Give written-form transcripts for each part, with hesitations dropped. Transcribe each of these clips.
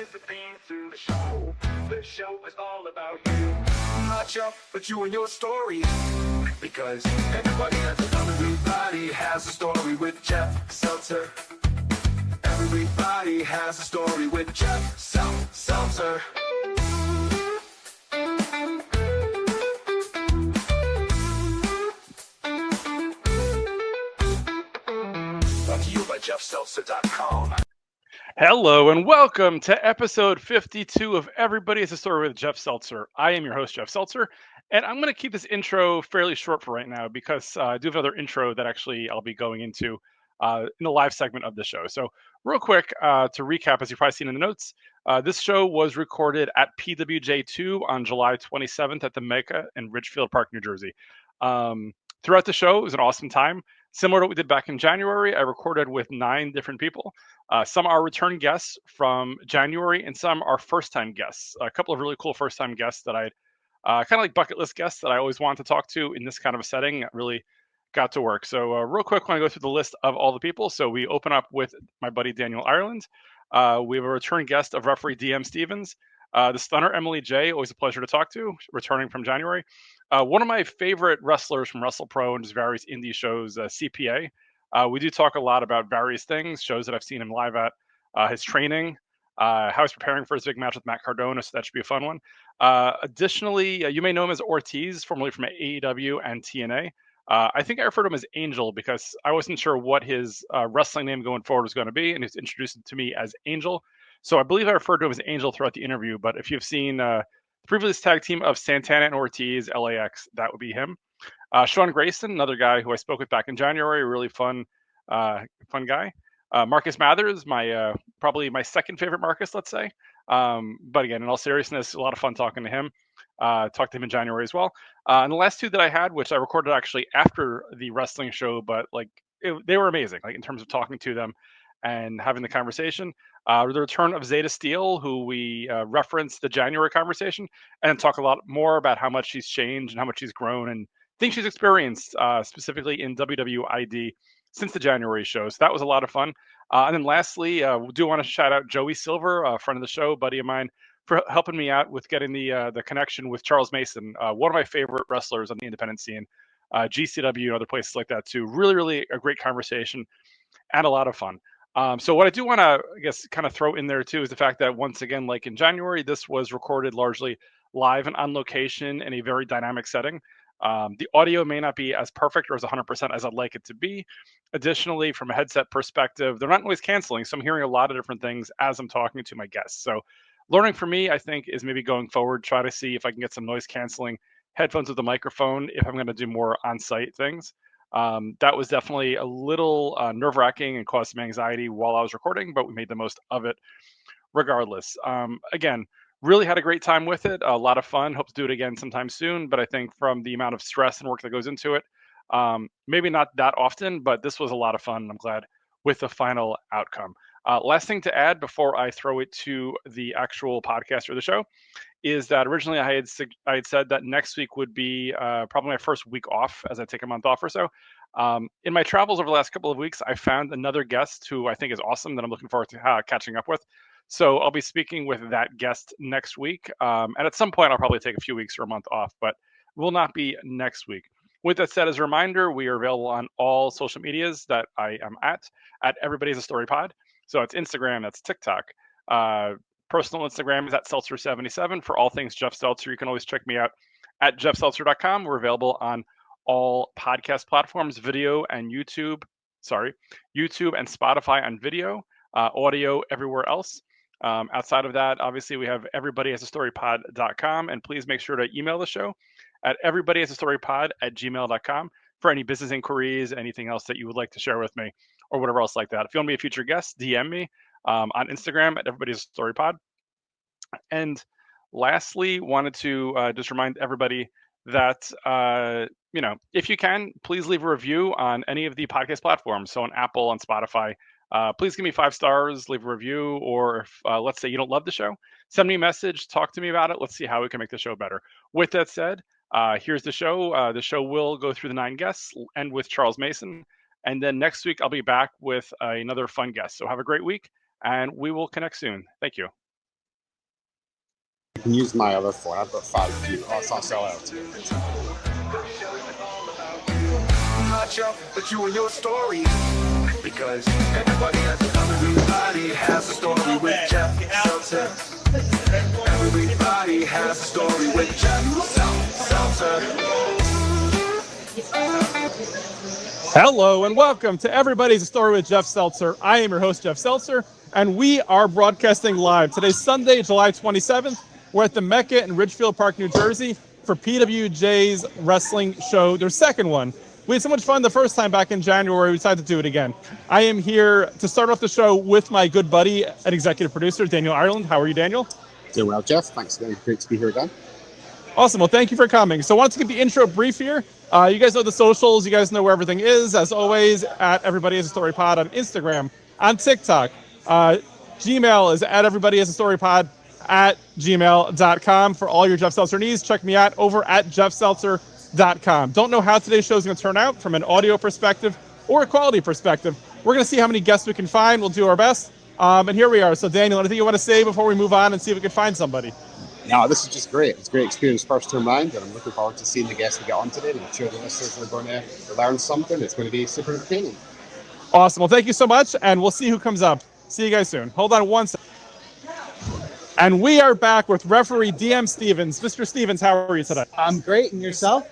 is the theme to the show. The show is all about you. Not you, but you and your story. Because everybody has a story with Jeff Seltzer. Everybody has a story with Jeff Seltzer. Brought to you by JeffSeltzer.com. Hello and welcome to episode 52 of Everybody Has a Story with Jeff Seltzer. I am your host, Jeff Seltzer, and I'm going to keep this intro fairly short for right now because I do have another intro that actually I'll be going into in the live segment of the show. So real quick, to recap, as you've probably seen in the notes, this show was recorded at PWJ2 on July 27th at the Mecca in Ridgefield Park, New Jersey. Throughout the show, it was an awesome time. Similar to what we did back in January, I recorded with 9 different people. Some are return guests from January, and some are first-time guests. A couple of really cool first-time guests that I'd kind of like bucket list guests that I always wanted to talk to in this kind of a setting. That really got to work. So real quick, I want to go through the list of all the people. So we open up with my buddy Daniel Ireland. We have a return guest of referee DM Stevens. The stunner Emily Jaye, always a pleasure to talk to, returning from January. One of my favorite wrestlers from Wrestle Pro and just various indie shows, CPA. We do talk a lot about various things, shows that I've seen him live at, his training, how he's preparing for his big match with Matt Cardona, so that should be a fun one. Additionally, you may know him as Ortiz, formerly from AEW and TNA. I think I referred to him as Angel because I wasn't sure what his wrestling name going forward was going to be, and he's introduced to me as Angel. So I believe I referred to him as Angel throughout the interview, but if you've seen the previous tag team of Santana and Ortiz, LAX, that would be him. Sean Grayson, another guy who I spoke with back in January, a really fun guy. Marcus Mathers, probably my second favorite Marcus, let's say. But again, in all seriousness, a lot of fun talking to him. Talked to him in January as well. And the last 2 that I had, which I recorded actually after the wrestling show, but they were amazing, like in terms of talking to them and having the conversation. The return of Zayda Steele, who we referenced the January conversation, and talk a lot more about how much she's changed and how much she's grown and things she's experienced, specifically in WWID since the January show. So that was a lot of fun. And then lastly, we do want to shout out Joey Silver, a friend of the show, buddy of mine, for helping me out with getting the connection with Charles Mason, one of my favorite wrestlers on the independent scene, GCW and other places like that too. Really, really a great conversation and a lot of fun. So what I do want to, I guess, kind of throw in there too is the fact that once again, like in January, this was recorded largely live and on location in a very dynamic setting. The audio may not be as perfect or as 100% as I'd like it to be. Additionally, from a headset perspective, they're not always canceling. So I'm hearing a lot of different things as I'm talking to my guests. So learning for me, I think, is maybe going forward, try to see if I can get some noise canceling headphones with the microphone if I'm going to do more on-site things. That was definitely a little nerve-wracking and caused some anxiety while I was recording, but we made the most of it regardless. Again, really had a great time with it. A lot of fun. Hope to do it again sometime soon. But I think from the amount of stress and work that goes into it, maybe not that often, but this was a lot of fun. I'm glad with the final outcome. Last thing to add before I throw it to the actual podcast or the show is that originally I had said that next week would be probably my first week off as I take a month off or so. In my travels over the last couple of weeks, I found another guest who I think is awesome that I'm looking forward to catching up with. So I'll be speaking with that guest next week. And at some point, I'll probably take a few weeks or a month off, but will not be next week. With that said, as a reminder, we are available on all social medias that I am at Everybody Has a Story Pod. So it's Instagram, that's TikTok. Personal Instagram is at Seltzer77 for all things Jeff Seltzer. You can always check me out at JeffSeltzer.com. We're available on all podcast platforms, video and YouTube and Spotify on video, audio everywhere else. Outside of that, obviously, we have everybodyhasastorypod.com, and please make sure to email the show at everybodyhasastorypod@gmail.com for any business inquiries, anything else that you would like to share with me, or whatever else like that. If you want to be a future guest, DM me on Instagram at everybodyhasastorypod. And lastly, wanted to just remind everybody that, if you can, please leave a review on any of the podcast platforms. So on Apple, on Spotify, please give me 5 stars, leave a review, or if, let's say you don't love the show, send me a message, talk to me about it. Let's see how we can make the show better. With that said, here's the show. The show will go through the 9 guests, end with Charles Mason. And then next week, I'll be back with another fun guest. So have a great week, and we will connect soon. Thank you. You can use my other phone. I've got 5G. Oh, it's not sell out. Not you, but you and your story. Because everybody has a story with Jeff Seltzer. Everybody has a story with Jeff Seltzer. Hello and welcome to Everybody's a Story with Jeff Seltzer. I am your host, Jeff Seltzer, and we are broadcasting live. Today's Sunday, July 27th. We're at the Mecca in Ridgefield Park, New Jersey for PWJ's wrestling show, their second one. We had so much fun the first time back in January, we decided to do it again. I am here to start off the show with my good buddy and executive producer, Daniel Ireland. How are you, Daniel? Doing well, Jeff. Thanks again. Great to be here again. Awesome. Well, thank you for coming. So I wanted to keep the intro brief here. You guys know the socials. You guys know where everything is. As always, at Everybody Has a Story Pod on Instagram, on TikTok. Gmail is at Everybody Has a Story Pod at gmail.com for all your Jeff Seltzer needs. Check me out over at jeffseltzer.com. Don't know how today's show is going to turn out from an audio perspective or a quality perspective. We're going to see how many guests we can find. We'll do our best. And here we are. So, Daniel, anything you want to say before we move on and see if we can find somebody? No, this is just great. It's a great experience first time round, and I'm looking forward to seeing the guests we get on today. I'm sure the listeners are going to learn something. It's going to be super entertaining. Awesome. Well, thank you so much, and we'll see who comes up. See you guys soon. Hold on one second. And we are back with referee DM Stevens. Mr. Stevens, how are you today? I'm great. And yourself?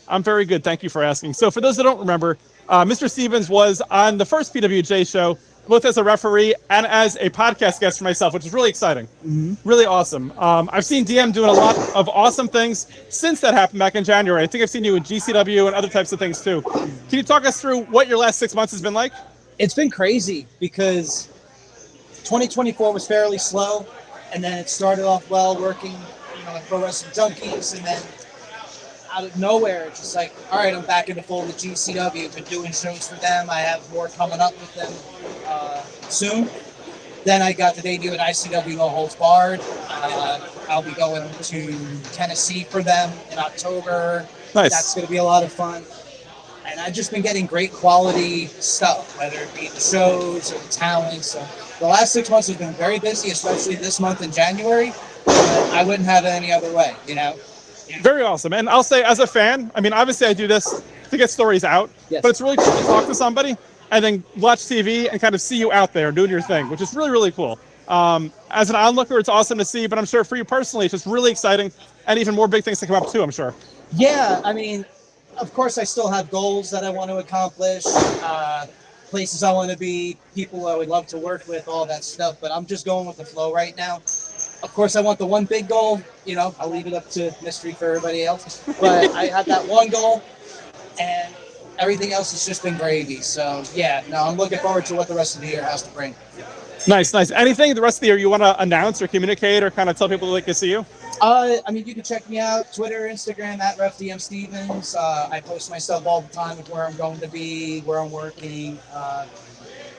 I'm very good. Thank you for asking. So for those that don't remember, Mr. Stevens was on the first PWJ show, both as a referee and as a podcast guest for myself, which is really exciting. Mm-hmm. Really awesome. I've seen DM doing a lot of awesome things since that happened back in January. I think I've seen you in GCW and other types of things too. Can you talk us through what your last 6 months has been like? It's been crazy because 2024 was fairly slow, and then it started off well working, like Pro Wrestling Junkies, and then out of nowhere, it's just like, all right, I'm back in the fold with GCW. I've been doing shows for them. I have more coming up with them soon. Then I got the debut at ICW No Holds Barred. I'll be going to Tennessee for them in October. Nice. That's going to be a lot of fun. And I've just been getting great quality stuff, whether it be the shows or the talent. So the last 6 months have been very busy, especially this month in January. But I wouldn't have it any other way, Very awesome. And I'll say, as a fan, I mean, obviously I do this to get stories out, yes. But it's really cool to talk to somebody and then watch TV and kind of see you out there doing your thing, which is really, really cool. As an onlooker, it's awesome to see, but I'm sure for you personally, it's just really exciting and even more big things to come up too, I'm sure. Yeah, I mean, of course, I still have goals that I want to accomplish, places I want to be, people I would love to work with, all that stuff, but I'm just going with the flow right now. Of course, I want the one big goal, I'll leave it up to mystery for everybody else, but I have that one goal, and everything else has just been gravy. So, I'm looking forward to what the rest of the year has to bring. Nice. Anything the rest of the year you want to announce or communicate or kind of tell people they can see you? You can check me out, Twitter, Instagram, at RefDMStevens. I post my stuff all the time with where I'm going to be, where I'm working.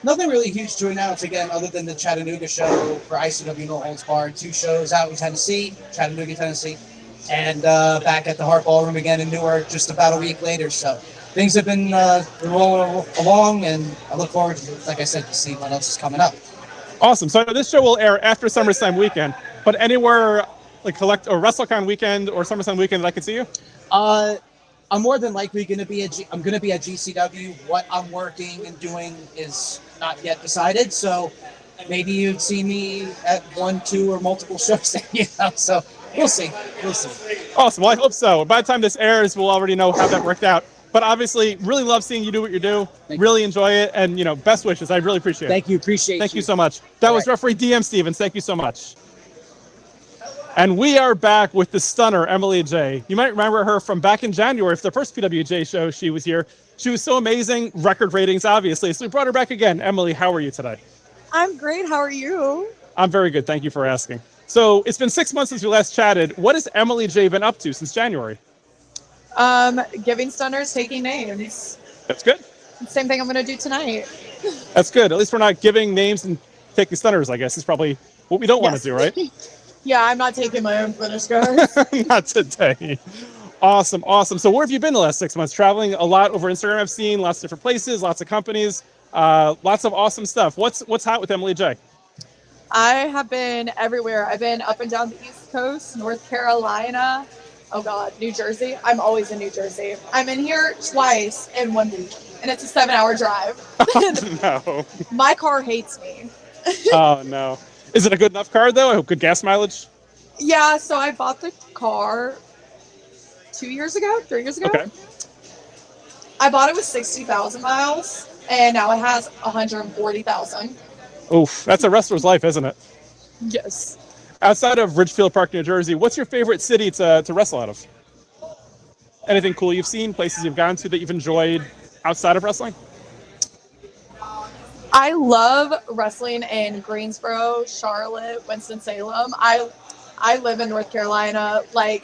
Nothing really huge to announce, again, other than the Chattanooga show for ICW No Holds Barred. 2 shows out in Tennessee, Chattanooga, Tennessee, and back at the Hart Ballroom again in Newark just about a week later. So things have been rolling along, and I look forward to, like I said, to see what else is coming up. Awesome. So this show will air after SummerSlam weekend, but anywhere like Collect or WrestleCon weekend or SummerSlam weekend that I can see you? I'm more than likely going to be at GCW. What I'm working and doing is not yet decided, so maybe you'd see me at 1, 2, or multiple shows. So we'll see. Awesome. Well, I hope so. By the time this airs, we'll already know how that worked out. But obviously, really love seeing you do what you do. Really enjoy it, and best wishes. I really appreciate it. Thank you. Thank you so much. That was referee DM Stevens. Thank you so much. And we are back with the stunner, Emily Jaye. You might remember her from back in January for the first PWJ show. She was here. She was so amazing. Record ratings, obviously. So we brought her back again. Emily, how are you today? I'm great. How are you? I'm very good. Thank you for asking. So it's been 6 months since we last chatted. What has Emily Jaye been up to since January? Giving stunners, taking names. That's good. Same thing I'm going to do tonight. That's good. At least we're not giving names and taking stunners, I guess. Is probably what we don't want to do, right? Yeah, I'm not taking my own finish, guys. Not today. Awesome. So where have you been the last 6 months? Traveling a lot over Instagram. I've seen lots of different places, lots of companies, lots of awesome stuff. What's hot with Emily Jaye? I have been everywhere. I've been up and down the East Coast, North Carolina. Oh God, New Jersey. I'm always in New Jersey. I'm in here twice in 1 week, and it's a 7-hour drive. No. My car hates me. Oh no. Is it a good enough car though? I hope good gas mileage. Yeah, so I bought the car 3 years ago. Okay. I bought it with 60,000 miles, and now it has 140,000. Oof, that's a wrestler's life, isn't it? Yes. Outside of Ridgefield Park, New Jersey, what's your favorite city to wrestle out of? Anything cool you've seen, places you've gone to that you've enjoyed outside of wrestling? I love wrestling in Greensboro, Charlotte, Winston-Salem. I live in North Carolina. Like,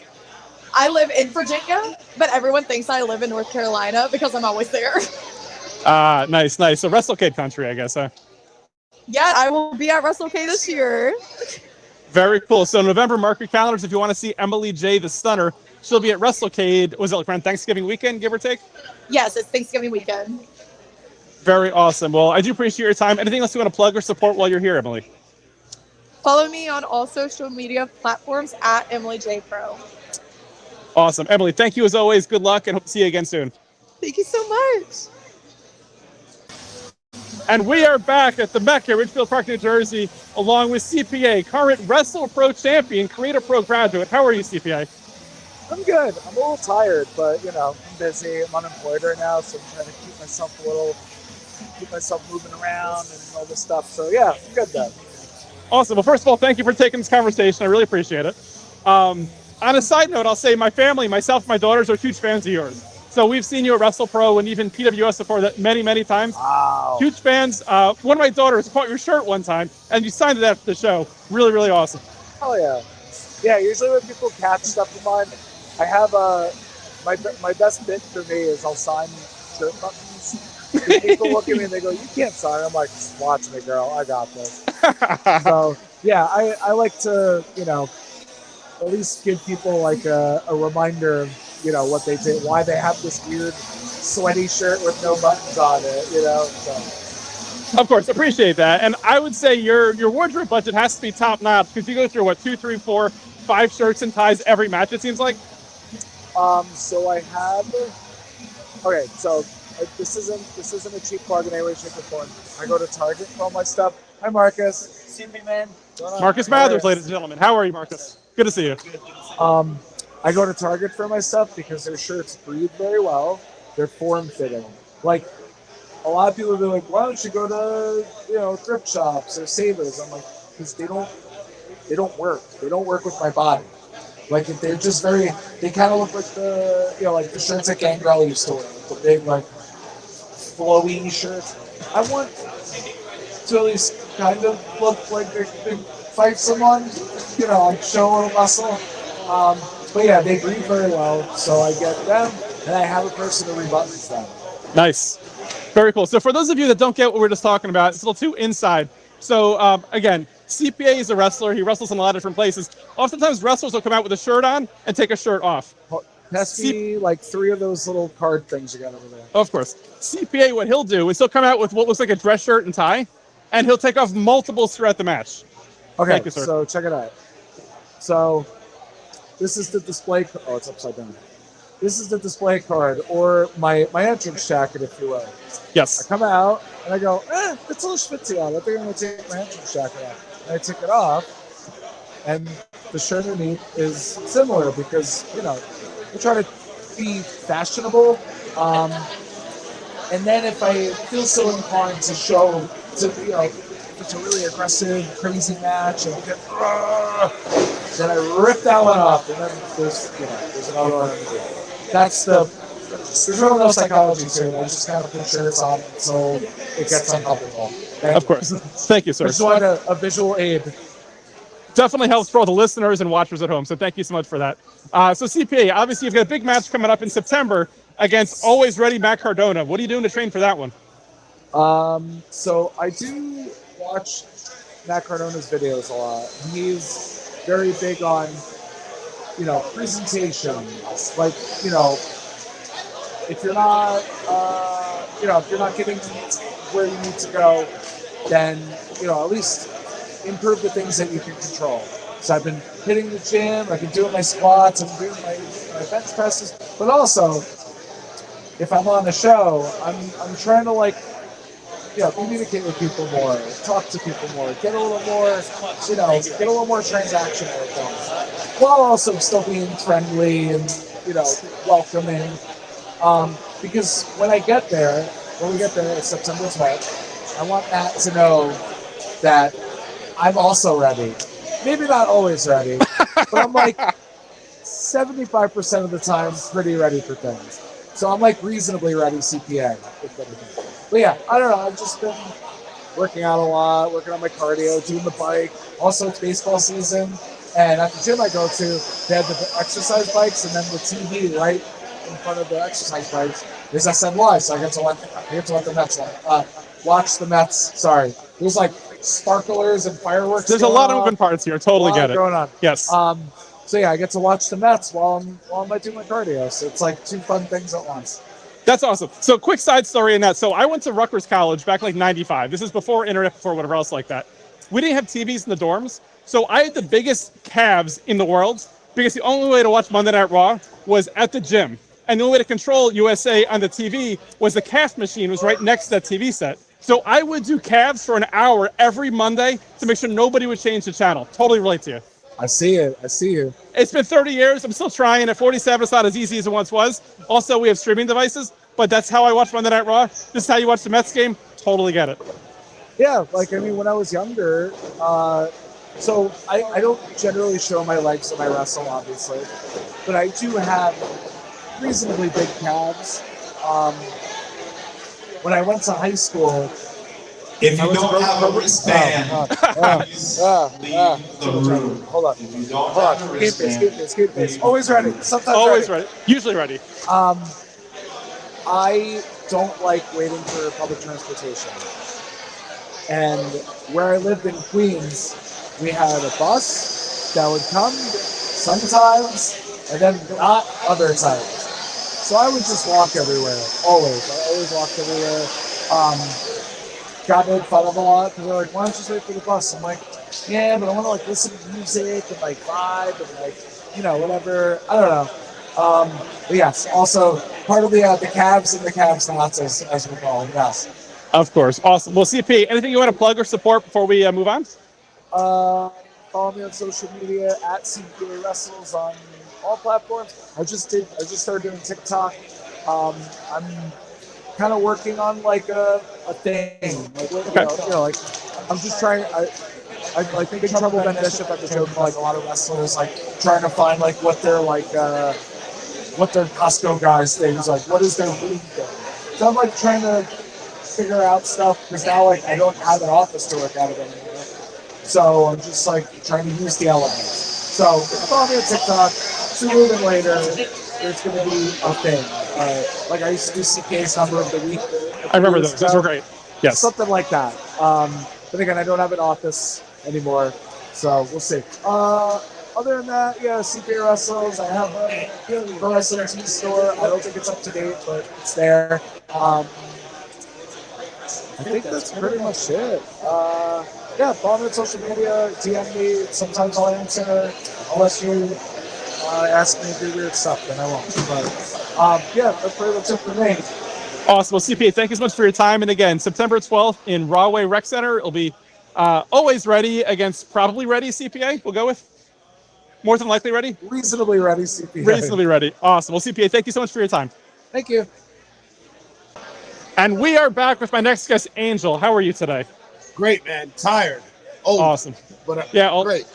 I live in Virginia, but everyone thinks I live in North Carolina because I'm always there. Nice. So WrestleCade country, I guess, huh? Yeah, I will be at WrestleCade this year. Very cool. So November, mark your calendars if you want to see Emily Jaye, the Stunner. She'll be at WrestleCade. Was it like around Thanksgiving weekend, give or take? Yes, it's Thanksgiving weekend. Very awesome. Well, I do appreciate your time. Anything else you want to plug or support while you're here, Emily? Follow me on all social media platforms at Emily J Pro. Awesome. Emily, thank you as always. Good luck and hope to see you again soon. Thank you so much. And we are back at the Mecca, Ridgefield Park, New Jersey, along with CPA, current Wrestle Pro champion, Creative Pro graduate. How are you, CPA? I'm good. I'm a little tired, but I'm busy. I'm unemployed right now, so I'm trying to keep myself moving around and all this stuff. So yeah, I'm good though. Awesome. Well, first of all, thank you for taking this conversation. I really appreciate it. On a side note, I'll say my family, myself, and my daughters are huge fans of yours. So we've seen you at Wrestle Pro and even PWS before that many times. Wow. Huge fans. One of my daughters bought your shirt one time, and you signed it after the show. Really awesome. Oh yeah. Yeah. Usually when people catch stuff of mine, I have my best bit for me is I'll sign shirt buttons. And people look at me and they go, "You can't sign." I'm like, "Just watch me, girl. I got this." So yeah, I like to at least give people like a reminder of what they did, why they have this weird sweaty shirt with no buttons on it, So. Of course, appreciate that. And I would say your wardrobe budget has to be top notch because you go through 2, 3, 4, 5 shirts and ties every match, it seems like. So I have. Okay, so this isn't a cheap plug in any way, shape, or form. I go to Target for all my stuff. Hi, Marcus. CP man. Marcus Mathers, ladies and gentlemen. How are you, Marcus? Good to see you. I go to Target for my stuff because their shirts breathe very well. They're form-fitting. Like, a lot of people will be like, "Why don't you go to thrift shops or Savers?" I'm like, because they don't work. They don't work with my body. Like, they're just they kind of look like the shirts that Gangrel used to wear, the big like flowy shirts. I want to at least kind of look like they could fight someone, like show or muscle. But yeah, they breathe very well, so I get them, and I have a person to rebuttons them. Nice. Very cool. So for those of you that don't get what we're just talking about, it's a little too inside. So again, CPA is a wrestler. He wrestles in a lot of different places. Oftentimes, wrestlers will come out with a shirt on and take a shirt off. Pass me like 3 of those little card things you got over there. Of course. CPA, what he'll do is he'll come out with what looks like a dress shirt and tie, and he'll take off multiples throughout the match. Okay, Thank you, sir. So check it out. So this is the display. Oh, it's upside down. This is the display card, or my entrance jacket, if you will. Yes. I come out and I go, it's a little schwitzy out. I think I'm going to take my entrance jacket off. And I take it off, and the shirt underneath is similar because, I try to be fashionable. And then if I feel so inclined to show, if it's a really aggressive, crazy match, and then I rip that one off, and then there's another one underneath. There's really no psychology to it. I just kind of put shirts on until it gets uncomfortable. Of course. Thank you, sir. I just want a visual aid. Definitely helps for all the listeners and watchers at home, so thank you so much for that. So CPA, obviously you've got a big match coming up in September against Always Ready Matt Cardona. What are you doing to train for that one? So I do watch Matt Cardona's videos a lot. He's very big on, presentation. Like, if you're not, if you're not getting where you need to go, then, at least improve the things that you can control. So I've been hitting the gym, I've been doing my squats, I'm doing my bench presses, but also if I'm on a show, I'm trying to like, communicate with people more, talk to people more, get a little more, get a little more transactional with them, while also still being friendly and, welcoming. Because when we get there, it's September 12th, I want Matt to know that I'm also ready. Maybe not always ready, but I'm like 75% of the time pretty ready for things. So I'm like reasonably ready CPA. But yeah, I don't know. I've just been working out a lot, working on my cardio, doing the bike. Also, it's baseball season. And at the gym I go to, they have the exercise bikes, and then the TV right in front of the exercise bikes is SNY. So I get to let the Mets watch the Mets. Sorry. There's like sparklers and fireworks. There's a lot of moving parts here. Totally get it. Going on. Yes. So yeah, I get to watch the Mets while I'm doing my cardio. So it's like two fun things at once. That's awesome. So quick side story in that. So I went to Rutgers College back like 95. This is before internet, before whatever else like that. We didn't have TVs in the dorms. So I had the biggest calves in the world because the only way to watch Monday Night Raw was at the gym. And the only way to control USA on the TV was the calf machine was right next to that TV set. So I would do calves for an hour every Monday to make sure nobody would change the channel. Totally relate to you. I see it. It's been 30 years. I'm still trying. At 47, it's not as easy as it once was. Also, we have streaming devices, but that's how I watch Monday Night Raw. This is how you watch the Mets game. Totally get it. Yeah, when I was younger, so I don't generally show my legs when I wrestle, obviously, but I do have reasonably big calves. When I went to high school, If you don't have a wristband, please leave the room. Hold on. If you don't have a wristband, Keep this. Always ready. Sometimes Always ready. Usually ready. I don't like waiting for public transportation. And where I lived in Queens, we had a bus that would come sometimes and then not other times. So I would just walk everywhere. Always. I always walked everywhere. Got made fun of a lot because they're like, why don't you just wait for the bus? I'm like, yeah, but I want to like listen to music and like vibe and like, whatever. I don't know. But yes, also part of the calves and the calves knots as we call them. Yes. Of course. Awesome. Well, CP, anything you want to plug or support before we move on? Follow me on social media at CPA Wrestles on all platforms. I just started doing TikTok. I'm kind of working on like a thing. Like, I'm just trying. I think Big Trouble Ben Bishop at the joke like a lot of wrestlers like trying to find like what their Costco guys things like what is their food thing. So I'm like trying to figure out stuff because now like I don't have an office to work out of anymore. So I'm just like trying to use the elements. So follow me on TikTok. Sooner than later, there's going to be a thing. Like I used to do CPA's number of the week. I remember those. Those were great. Yes. Something like that. But again, I don't have an office anymore, so we'll see. Other than that, yeah, CPA Wrestles. I have a Pro Wrestling TV store. I don't think it's up to date, but it's there. I think that's pretty much it. Yeah, follow me on social media, DM me. Sometimes I'll answer, unless you ask me to do weird stuff, then I won't. But yeah, that's pretty much it for me. Awesome. Well, CPA, thank you so much for your time. And again, September 12th in Rahway Rec Center. It'll be always ready against probably ready CPA. We'll go with more than likely ready. Reasonably ready CPA. Reasonably ready. Awesome. Well, CPA, thank you so much for your time. Thank you. And we are back with my next guest, Angel. How are you today? Great, man. Tired. Oh, awesome. But yeah, great.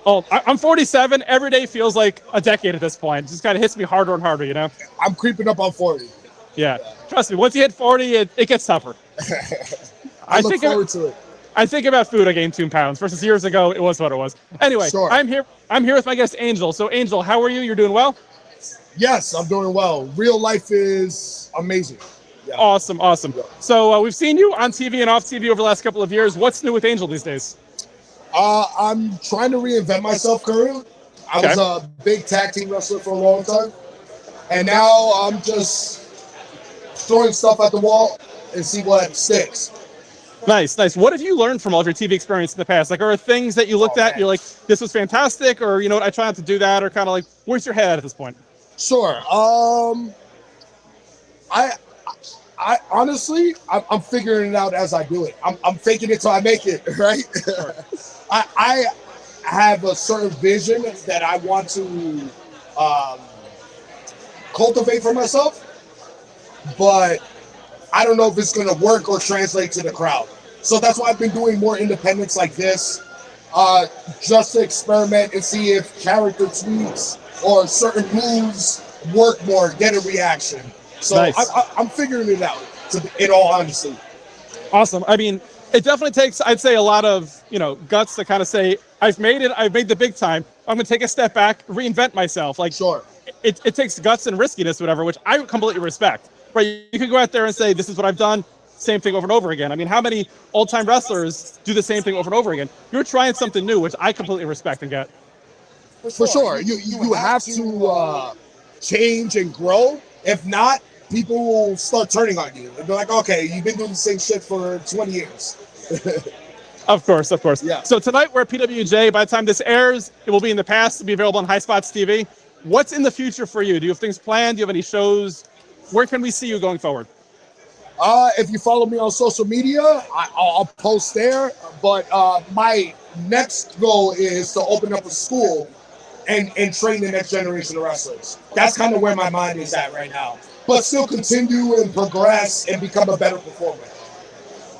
I'm 47. Every day feels like a decade at this point. It just kind of hits me harder and harder, you know? I'm creeping up on 40. Yeah. Trust me, once you hit 40, it gets tougher. I look forward to it. I think about food, I gained 2 pounds versus years ago, it was what it was. Anyway, sure. I'm here with my guest, Angel. So, Angel, how are you? You're doing well? Yes, I'm doing well. Real life is amazing. Yeah. Awesome. Yeah. So we've seen you on TV and off TV over the last couple of years. What's new with Angel these days? I'm trying to reinvent myself currently. I was a big tag team wrestler for a long time. And now I'm just throwing stuff at the wall and see what sticks. Nice. What have you learned from all of your TV experience in the past? Like, are there things that you looked at, you're like, this was fantastic, or you know what, I try not to do that, or kind of like, where's your head at this point? Sure. I honestly, I'm figuring it out as I do it. I'm faking it till I make it, right? Sure. I have a certain vision that I want to cultivate for myself, but I don't know if it's going to work or translate to the crowd. So that's why I've been doing more independents like this, just to experiment and see if character tweaks or certain moves work more, get a reaction. So nice. I'm figuring it out, in all honesty. Awesome. I mean, it definitely takes, I'd say, a lot of, guts to kind of say, I've made it, I've made the big time. I'm going to take a step back, reinvent myself. Like, sure. It takes guts and riskiness, whatever, which I completely respect. Right? You can go out there and say, this is what I've done, same thing over and over again. I mean, how many old-time wrestlers do the same thing over and over again? You're trying something new, which I completely respect and get. For sure. You have to change and grow. If not, people will start turning on you. They'll be like, okay, you've been doing the same shit for 20 years. Of course. Yeah. So tonight we're at PWJ. By the time this airs, it will be in the past. It'll be available on High Spots TV. What's in the future for you? Do you have things planned? Do you have any shows? Where can we see you going forward? If you follow me on social media, I'll post there. But my next goal is to open up a school and train the next generation of wrestlers. That's kind of where my mind is at right now. But still continue and progress and become a better performer.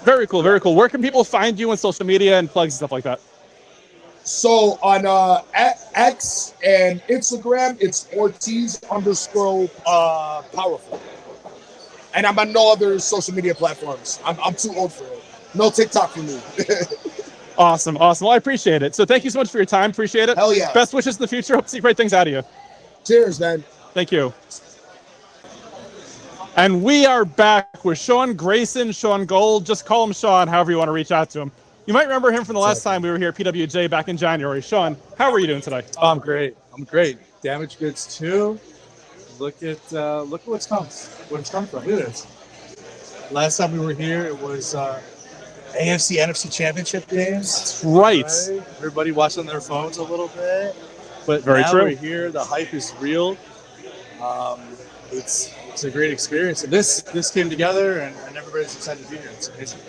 Very cool. Where can people find you on social media and plugs and stuff like that? So on X and Instagram, it's Ortiz_powerful. And I'm on no other social media platforms. I'm too old for it. No TikTok for me. Awesome. Well, I appreciate it. So thank you so much for your time. Appreciate it. Hell yeah. Best wishes in the future. Hope to see great things out of you. Cheers, man. Thank you. And we are back with Sean Grayson, Sean Gold. Just call him Sean, however you want to reach out to him. You might remember him from the last time we were here at PWJ back in January. Sean, how are you doing today? Oh, I'm great. Damaged Goods 2. Look at what's come from. Look at this. Last time we were here, it was AFC NFC Championship games. That's right. Everybody watching on their phones a little bit. But Very now true. We're here. The hype is real. It's a great experience. And this came together, and everybody's excited to be here. It's amazing.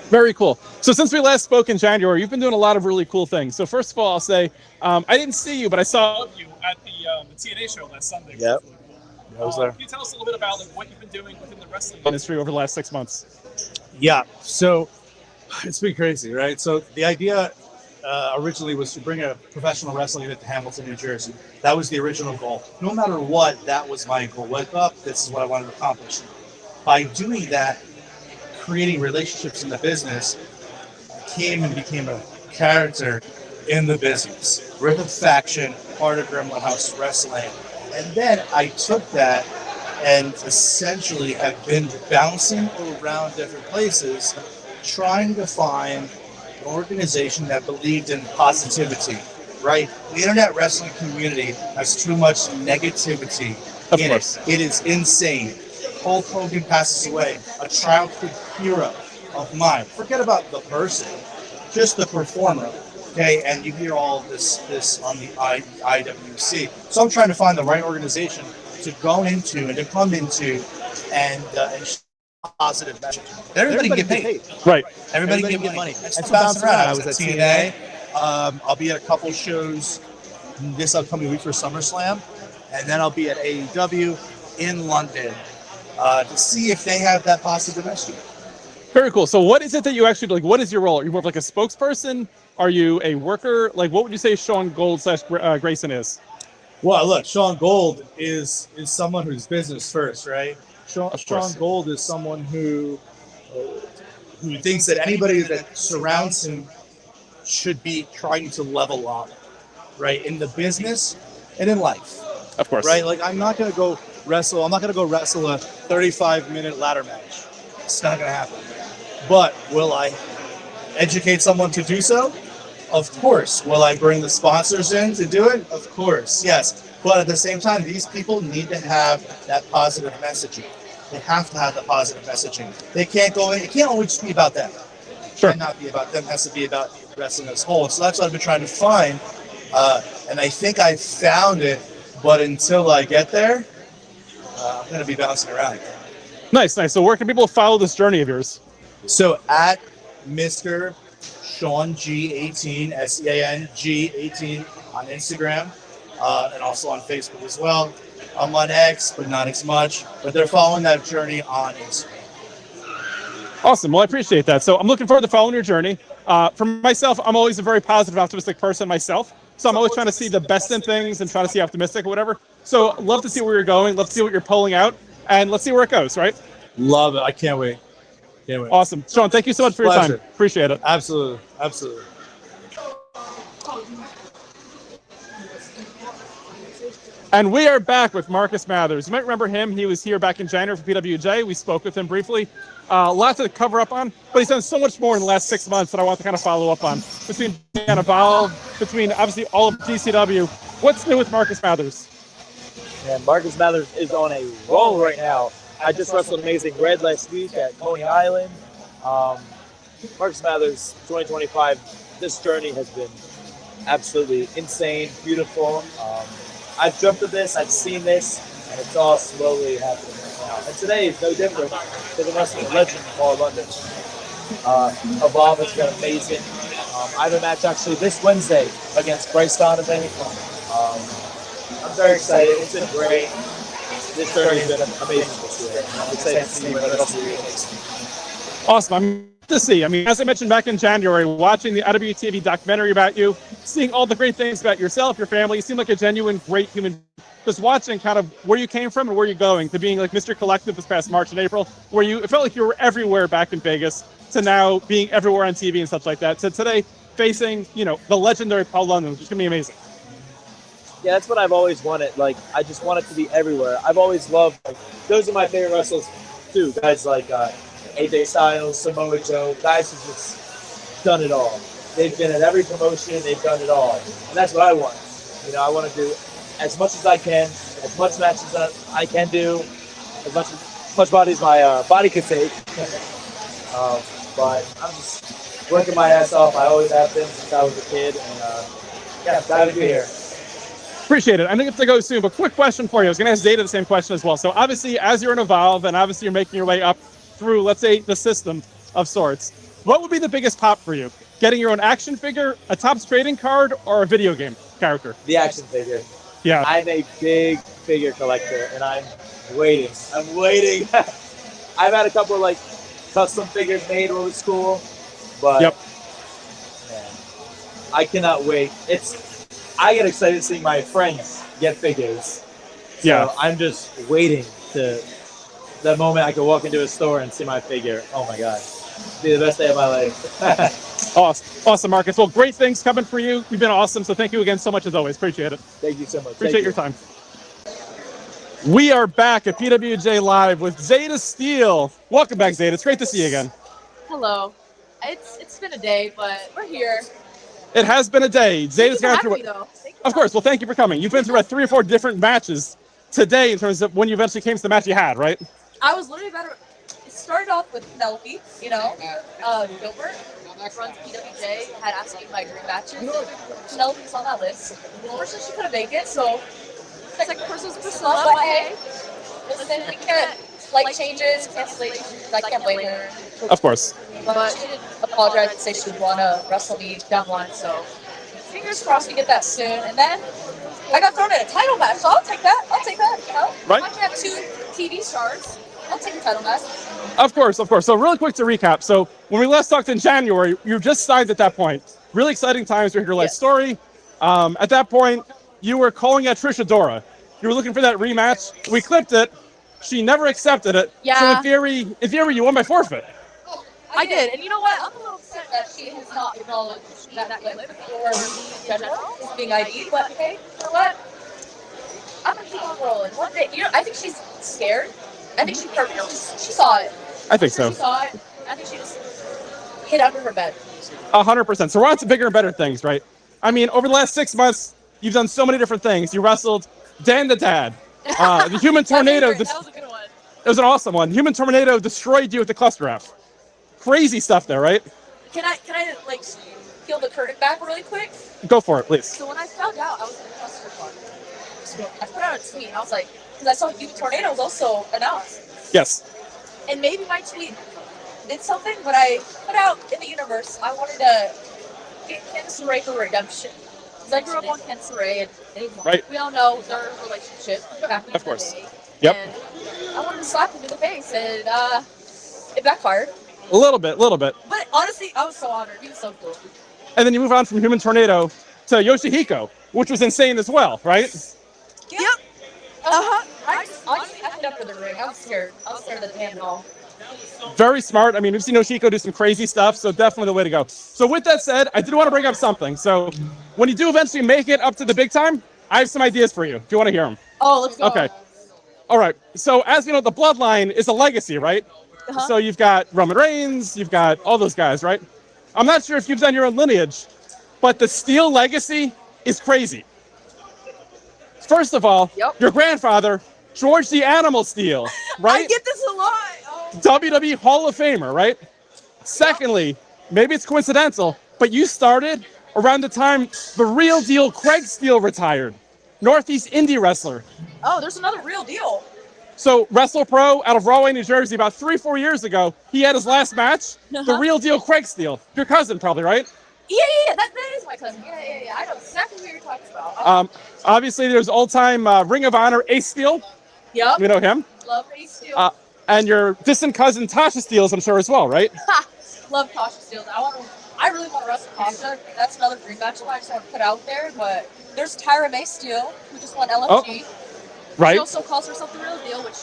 Very cool. So since we last spoke in January, you've been doing a lot of really cool things. So first of all, I'll say, I didn't see you, but I saw you at the TNA show last Sunday. Yep. Really cool. I was there. Can you tell us a little bit about what you've been doing within the wrestling industry over the last 6 months? Yeah. So it's been crazy, right? So the idea originally was to bring a professional wrestling event to Hamilton, New Jersey. That was the original goal. No matter what, that was my goal. Wake up, this is what I wanted to accomplish. By doing that, creating relationships in the business, became a character in the business. We're the faction, part of Gremlin House Wrestling. And then I took that and essentially have been bouncing around different places, trying to find an organization that believed in positivity, right? The internet wrestling community has too much negativity in it. It is insane. Hulk Hogan passes away, a childhood hero of mine. Forget about the person, just the performer. Okay, and you hear all this on the IWC. So I'm trying to find the right organization to go into and to come into and positive message. Everybody can get paid. Right. Everybody can get money. It's bouncing around. I was at TNA. I'll be at a couple shows this upcoming week for SummerSlam, and then I'll be at AEW in London to see if they have that positive message. Very cool. So what is it that you actually, like, what is your role? Are you more of like a spokesperson? Are you a worker? Like, what would you say Sean Gold / Grayson is? Well, look, Sean Gold is someone who's business first, right? Sean Gold is someone who thinks that anybody that surrounds him should be trying to level up, right? In the business and in life. Of course. Right? Like, I'm not going to go wrestle a 35-minute ladder match. It's not going to happen. But will I educate someone to do so? Of course. Will I bring the sponsors in to do it? Of course, yes. But at the same time, these people need to have that positive messaging. They have to have the positive messaging. They can't go in. It can't always be about them. It cannot be about them. It has to be about wrestling as a whole. So that's what I've been trying to find. And I think I found it, but until I get there, I'm going to be bouncing around. Nice. So where can people follow this journey of yours? So at Mr. Sean G18, SEANG18 on Instagram, and also on Facebook as well. I'm on X, but not as much. But they're following that journey on Instagram. Awesome. Well, I appreciate that. So I'm looking forward to following your journey. For myself, I'm always a very positive, optimistic person myself. So I'm always trying to see the best in things and try to see optimistic or whatever. So love to see where you're going. Love to see what you're pulling out. And let's see where it goes, right? Love it. I can't wait. Awesome. Sean, thank you so much for your time. Appreciate it. Absolutely. And we are back with Marcus Mathers. You might remember him. He was here back in January for PWJ. We spoke with him briefly. Lots to cover up on, but he's done so much more in the last 6 months that I want to kind of follow up on. Between being Evolve, between obviously all of GCW. What's new with Marcus Mathers? And Marcus Mathers is on a roll right now. I just wrestled Amazing Red last week at Coney Island. Marcus Mathers 2025, this journey has been absolutely insane, beautiful. I've dreamt of this, I've seen this, and it's all slowly happening right now. And today is no different than the wrestling legend Paul London. Evolve has been amazing. I have a match actually this Wednesday against Bryce Donovan. I'm very excited. It's been great. This journey has been amazing this year. I'm excited to see what the rest of the year is. Awesome. I'm to see. I mean, as I mentioned back in January, watching the IWTV documentary about you, seeing all the great things about yourself, your family, you seem like a genuine, great human. Just watching kind of where you came from and where you're going, to being like Mr. Collective this past March and April, where it felt like you were everywhere back in Vegas, to now being everywhere on TV and such like that. So today, facing, the legendary Paul London, which is going to be amazing. Yeah, that's what I've always wanted. Like, I just want it to be everywhere. I've always loved, those are my favorite wrestlers too. Guys like AJ Styles, Samoa Joe, guys who've just done it all. They've been at every promotion, they've done it all. And that's what I want. I want to do as much as I can, as much matches as I can do, as much body as my body can take. But I'm just working my ass off. I always have been since I was a kid. And glad to be here. Appreciate it. I think it's to go soon, but quick question for you. I was going to ask Zayda the same question as well. So obviously, as you're in Evolve, and obviously you're making your way up through, let's say, the system of sorts, what would be the biggest pop for you? Getting your own action figure, a Topps trading card, or a video game character? The action figure. Yeah. I'm a big figure collector, and I'm waiting. I've had a couple of custom figures made over school, but man, I cannot wait. I get excited seeing my friends get figures. So I'm just waiting to the moment I can walk into a store and see my figure. Oh my God. It'll be the best day of my life. Awesome, Marcus. Well, great things coming for you. You've been awesome. So thank you again so much as always. Appreciate it. Thank you so much. Appreciate your time. We are back at PWJ Live with Zayda Steele. Welcome back, Zayda. It's great to see you again. Hello. It's been a day, but we're here. It has been a day. Zayda's gone through it. Of course. Well, thank you for coming. You've been through 3 or 4 different matches today in terms of when you eventually came to the match you had, right? I was literally about to. It started off with Penelope, Gilbert runs PWJ, had asked me my dream matches. Penelope was on that list. Unfortunately, she couldn't make it, so second person was pushed up, but hey, listen, we can't changes, cancellations, I can't blame her. Of course. But she did apologize and say she would want to wrestle me down the line, so fingers crossed we get that soon. And then I got thrown in a title match, so I'll take that, Right. I can have 2 TV stars. I'll take the title match. Of course. So really quick to recap. So when we last talked in January, you just signed at that point. Really exciting times to hear your life story. At that point, you were calling out Trish Adora. You were looking for that rematch. We clipped it. She never accepted it. Yeah. So in theory, you won by forfeit. I did. And you know what? I'm a little upset that she has not acknowledged that clip or in general is being ID'd. But hey, you know what? I'm going to keep on rolling. One day, I think she's scared. I think she saw it. I think so. She saw it. I think she just hid under her bed. 100%. So we're on to bigger and better things, right? I mean, over the last 6 months, you've done so many different things. You wrestled Dan the Dad. The Human Tornado. That was a good one. It was an awesome one. Human Tornado destroyed you with the cluster F. Crazy stuff there, right? Can I like peel the curtain back really quick? Go for it, please. So when I found out I was in the customer club, so I put out a tweet. I was like, because I saw Human Tornado was also announced, Yes. and maybe my tweet did something, but I put out in the universe I wanted to get Candice LeRae for redemption. Because I grew up on Candice LeRae, and Right. we all know their relationship back in Of course. the day. Yep. And I wanted to slap him in the face, and it backfired. A little bit. But honestly, I was so honored. He was so cool. And then you move on from Human Tornado to Yoshihiko, which was insane as well, right? Yep. I effed up for the ring. I was scared. I was scared of the damn ball. Very smart. I mean, we've seen Yoshihiko do some crazy stuff, so definitely the way to go. So with that said, I did want to bring up something. So when you do eventually make it up to the big time, I have some ideas for you, if you want to hear them. Oh, let's go. Okay. All right. So as you know, the bloodline is a legacy, right? Uh-huh. So you've got Roman Reigns, you've got all those guys, right? I'm not sure if you've done your own lineage, but the Steel legacy is crazy. First of all, your grandfather, George the Animal Steel, right? I get this a lot. Oh. WWE Hall of Famer, right? Secondly, maybe it's coincidental, but you started around the time the real deal Craig Steel retired, Northeast indie wrestler. Oh, there's another real deal. So WrestlePro out of Rahway, New Jersey, about 3-4 years ago, he had his last match. The real deal Craig Steel, your cousin probably, right? Yeah. That is my cousin. Yeah. I know exactly what you're talking about. Obviously, there's old-time Ring of Honor Ace Steel. Yep. You know him. Love Ace Steel. And your distant cousin Tasha Steels, I'm sure as well, right? Love Tasha Steele. I really want to wrestle Tasha. That's another dream match I just want to put out there. But there's Tyra May Steele, who just won LFG. Right. She also calls herself the real deal, which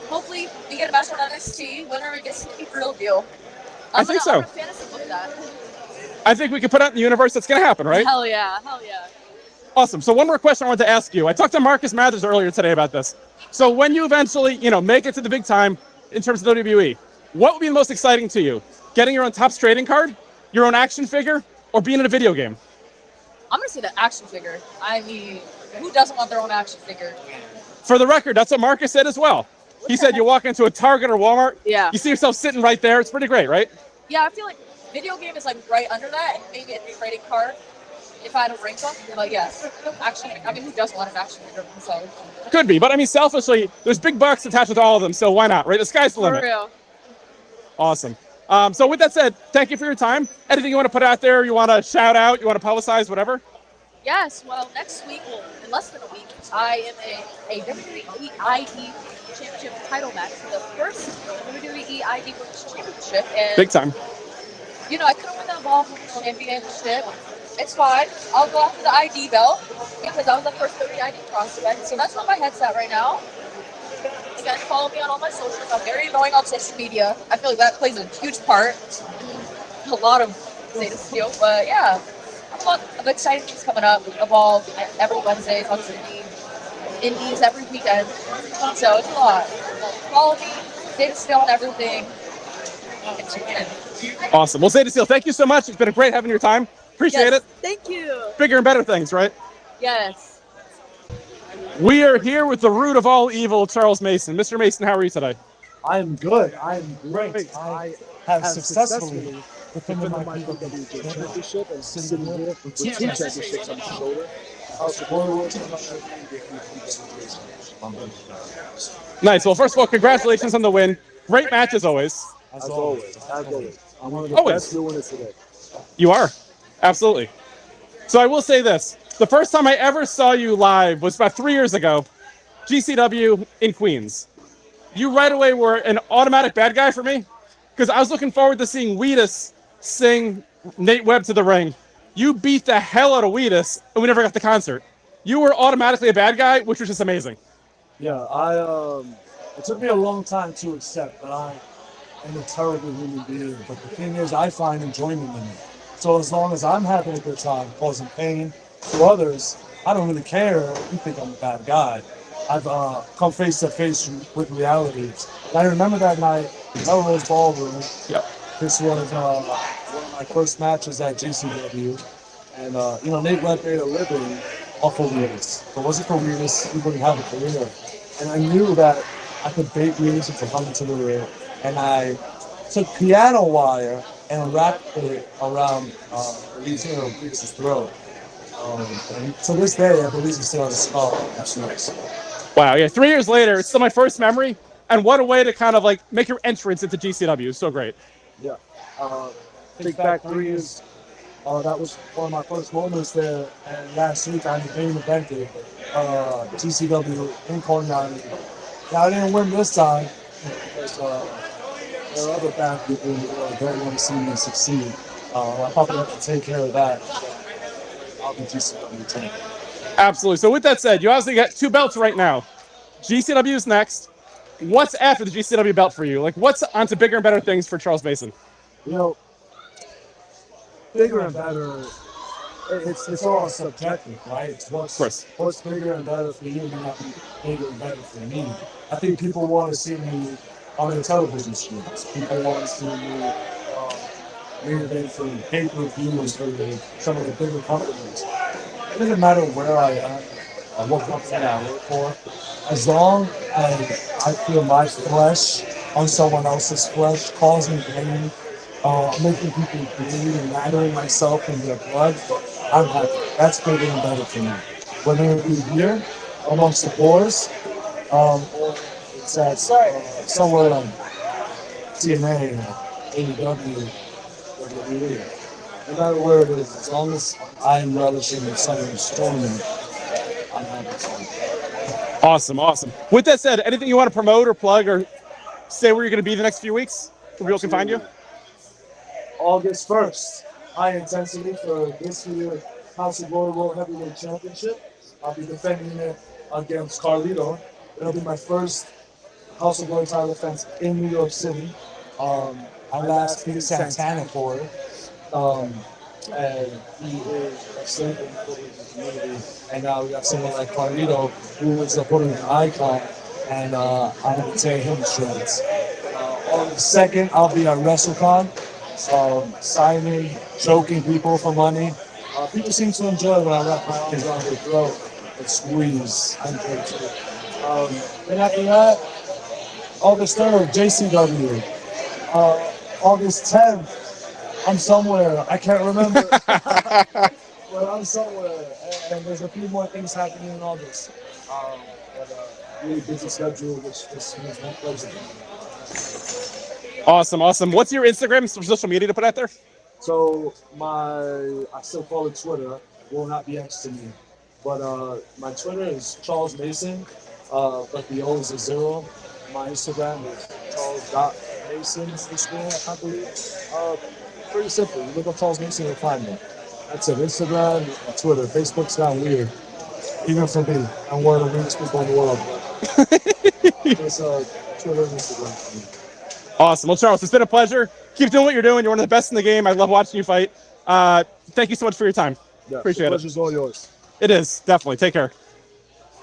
hopefully we get a match on NXT. Winner gets to keep real deal. I think so. I'm gonna fantasy book that. I think we can put out in the universe that's going to happen, right? Hell yeah. Awesome. So one more question I wanted to ask you. I talked to Marcus Mathers earlier today about this. So when you eventually, make it to the big time in terms of WWE, what would be the most exciting to you? Getting your own Topps trading card, your own action figure, or being in a video game? I'm gonna say the action figure. I mean, who doesn't want their own action figure? For the record, that's what Marcus said as well. He said you walk into a Target or Walmart, Yeah. you see yourself sitting right there. It's pretty great, right? Yeah, I feel like video game is like right under that, and maybe a trading card. If I had a rank up, but yes, action. I mean, who doesn't want an action figure of themselves? Could be, but I mean, selfishly, there's big bucks attached with all of them, so why not, right? The sky's the limit. For real. Awesome. So with that said, thank you for your time. Anything you want to put out there, you want to shout out, you want to publicize, whatever? Yes, well, next week, in less than a week, I am a WWE ID Championship title match for the first WWE ID Women's Championship. And, Big time. I couldn't win that ball from championship. It's fine. I'll go after the ID belt because I was the first WWE ID prospect. So that's where my head's at right now. You guys follow me on all my socials. I'm very annoying on social media. I feel like that plays a huge part. A lot of Zayda Steel, but yeah. A lot of exciting things coming up. Evolve every Wednesday, on TV. Indies every weekend. So it's a lot. Follow me, Zayda Steel and everything. It's fun. Awesome. Well, Zayda Steel, thank you so much. It's been a great having your time. Appreciate it. Thank you. Bigger and better things, right? Yes. We are here with the root of all evil, Charles Mason. Mr. Mason, how are you today? I'm good. I'm great. I have successfully defended my PWG championship and sitting here with two championships on my shoulder. Nice. Well, first of all, congratulations on the win. Great match as always. As always. I'm one of the Always. best new winners today. You are. Absolutely. So I will say this. The first time I ever saw you live was about 3 years ago, GCW in Queens. You right away were an automatic bad guy for me because I was looking forward to seeing Wheatus sing Nate Webb to the ring. You beat the hell out of Wheatus and we never got the concert. You were automatically a bad guy, which was just amazing. Yeah, it took me a long time to accept that I am a terrible human being, but the thing is, I find enjoyment in it. So as long as I'm having a good time, causing pain to others, I don't really care if you think I'm a bad guy. I've come face to face with reality. And I remember that night, Melrose Ballroom. Yep. This was one of my first matches at GCW. And, Nate Webb made a living off of Wheatus. If it wasn't for Wheatus, he wouldn't have a career. And I knew that I could bait Wheatus into coming to the ring. And I took piano wire and wrapped it around Lieutenant Ortiz's throat. And to this day, I believe he still has a scar. That's nice. Wow, yeah, 3 years later, it's still my first memory. And what a way to kind of like make your entrance into GCW. So great. Yeah. Think back 3 years. That was one of my first moments there. And last week, I main evented GCW in Cologne. Now, I didn't win this time because there are other bad people who don't want to see me succeed. I probably have to take care of that. I'll be GCW team. Absolutely. So with that said, you obviously got 2 belts right now. GCW is next. What's after the GCW belt for you? Like, what's onto bigger and better things for Charles Mason? You know, bigger and better, it's all subjective, right? It's what's bigger and better for you may not be bigger and better for me. I think people want to see me on the television screens. People want to see me main event for pay-per-views for some of the bigger companies. It doesn't matter where I am or what company I work for. As long as I feel my flesh on someone else's flesh causing pain, making people bleed and lathering myself in their blood, I'm happy. That's bigger and better for me. Whether it be here, amongst the boys, or it's at somewhere like TNA or AEW, no matter where it is, as long as I'm relishing in someone's story, I'm happy. Awesome, awesome. With that said, anything you want to promote or plug or say where you're going to be the next few weeks where people can find you? August 1st, high intensity for this year's House of Glory World Heavyweight Championship. I'll be defending it against Carlito. It'll be my first House of Glory title defense in New York City. I last beat Santana for it. And he is a symbol for the community. And now we got someone like Carlito, who is a Puerto Rican icon, and I'm going to tear him to shreds. On the 2nd, I'll be at WrestleCon, signing, choking people for money. People seem to enjoy when I wrap my arms around their throat and squeeze. I enjoy it too. And after that, August 3rd, JCW. August 10th, I'm somewhere. I can't remember. But I'm somewhere. And there's a few more things happening in August. Really busy schedule, which just means one pleasure. Awesome, awesome. What's your Instagram, some social media to put out there? So I still call it Twitter. Will not be X to me. But my Twitter is Charles Mason, but the O is a 0. My Instagram is Charles.Mason, I believe. Pretty simple. You look up Charles Mason, you'll find me. That's it. Instagram, Twitter. Facebook's gotten weird. Even for me. I'm one of the weirdest people in the world. Just Twitter and Instagram for me. Awesome. Well, Charles, it's been a pleasure. Keep doing what you're doing. You're one of the best in the game. I love watching you fight. Thank you so much for your time. Yeah, appreciate it. The pleasure's all yours. It is, definitely. Take care.